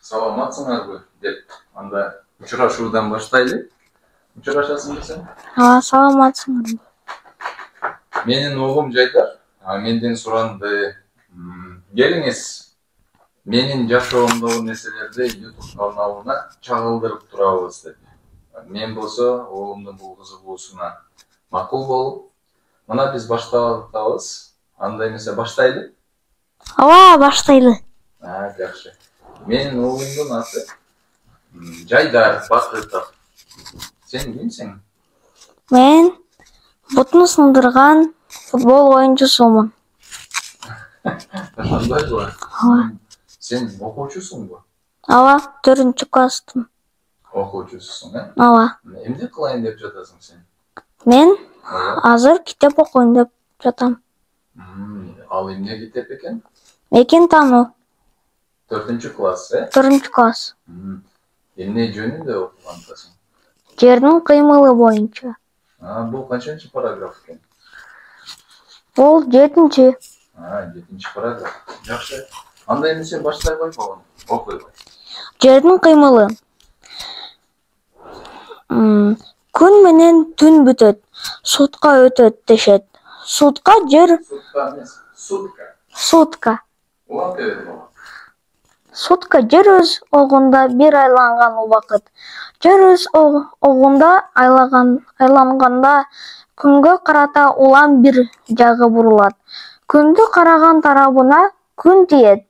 саламатсыңарбы деп анда учурашуудан баштайлы. Учурашасыңбы сен? Саламатсыңарбы. Менин оğlum Жайдар, менден суранды. Келиңиз, менин жашоомдогу нерселерди YouTube каналына чагылдырып турабыз деп. Мен болсо оğlumдун бул кызыгуусуна макул болуп, мына биз баштап атабыз. Анда эмесе баштайлы? Баштайлы. Жакшы. Менин оğlumдун аты Жайдар Бакытов. Сен кимсиң? Мен бутун сындырган футбол оюнчусумун. Ошондойбу? Сен окуучусуңбу? 4 класстын. Окуучусуң, э? Эмне кылайын деп жатасың сен? Мен азыр китеп окуйм деп жатам. Ал эмне китеп экен? Мекентануу. 4-класс, э? 4-класс. Эмне жөнүндө окуган атасың? Жердин кыймылы боюнча. Бул канчынчы параграф экен? Бул 7-чи. 7-чи параграф. Жакшы. Анда эмесе баштай койгон. Окуй кой. Жердин кыймылы. Күн менен түн бүтөт, сутка өтөт дешет. Сутка жер... Сутка эмес, сутка. Сутка. Убакыт өтөт. Сутка жер өз огунда бир айланган убакыт. Жер өз огунда айланганда күнгө карата улам бир жагы бурулат. Күндү караган тарабына күн тиет,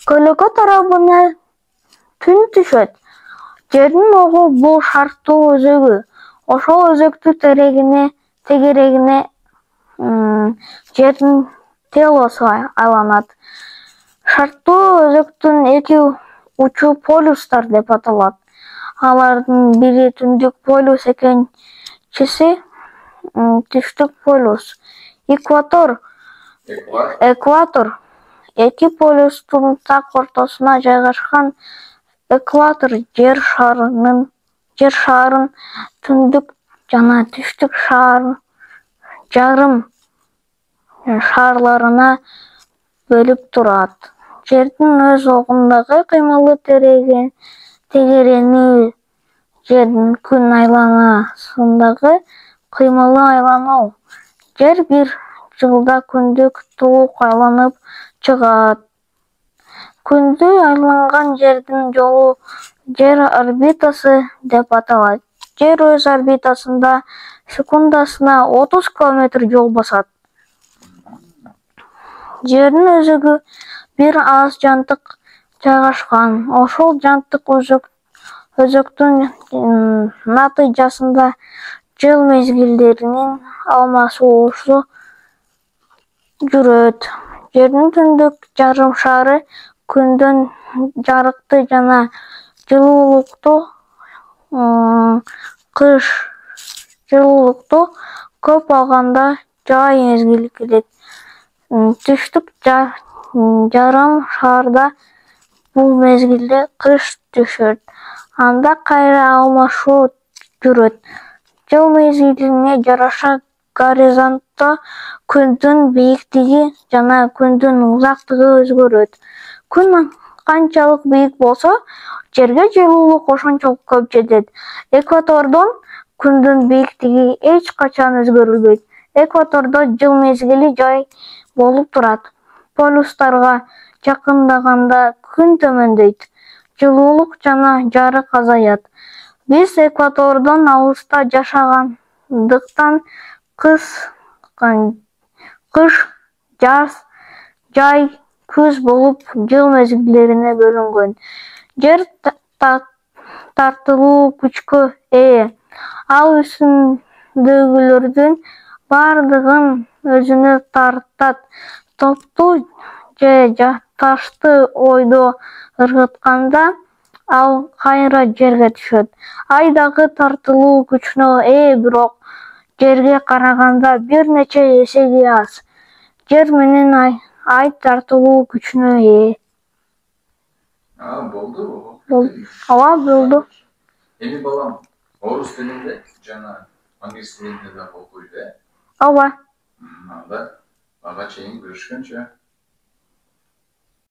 көлөкө тарабына түн түшөт. Жердин огу бул шарттуу өзөгү. Ошол өзөктү тегерегине жердин телосу айланат. Шарттуу өзөктүн эки учу полюстар деп аталат. Алардын бири түндүк полюс, экинчиси түштүк полюс. Экватор. Эки полюстун так ортосуна жайгашкан экватор жер шарын түндүк жана түштүк жарым шарларына бөлүп турат. Жердин өз огундагы кыймылы тегерени жердин күн айланасындагы кыймылы айлануу. Жер бир жылда күндүк толук айланып чыгат. Күндү айланган жердин жолу жер орбитасы деп аталат. Жер өз орбитасында секундасына 30 км жол басат. Жердин өзөгү бир аз жантык жайгашкан. Ошол жантык өзөктүн натыйжасында жыл мезгилдеринин алмашуусу жүрөт. Жердин түндүк жарым шары күндөн жарыкты жана жылуулукту, кыш жылуулукту көп алганда жай мезгили келет. Түштүк жарым шарда бул мезгилде кыш түшөт. Анда кайра алмашуу жүрөт. Жыл мезгилине жараша горизонтто күндүн бийиктиги жана күндүн узактыгы өзгөрөт. Күн канчалык бийик болсо, жерге жылуулук ошончолук көп жетет. Экватордон күндүн бийиктиги эч качан өзгөрүлбөйт. Экватордо жыл мезгили жай болуп турат. Полюстарга жакындаганда күн төмөндөйт. Жылуулук жана жарык азаят. Биз экватордон алыста жашагандыктан кыш, жаз, жай, күз болуп жыл мезгилдерине бөлүнгөн. Жер тартылуу күчкө ээ. Ал үстүндөгүлөрдүн бардыгын өзүнө тартат. Топту же ташты ойдо ыргытканда ал кайра жерге түшөт. Ай дагы тартылуу күчүнө ээ, бирок жерге караганда бир нече эсеге аз. Жер менен ай тартылуу күчүнө ээ. Болду? Болду. Эми балам, орус тилинде жана англис тилинде да окуйт, э? Анда ага чейин көрүшкөнчө.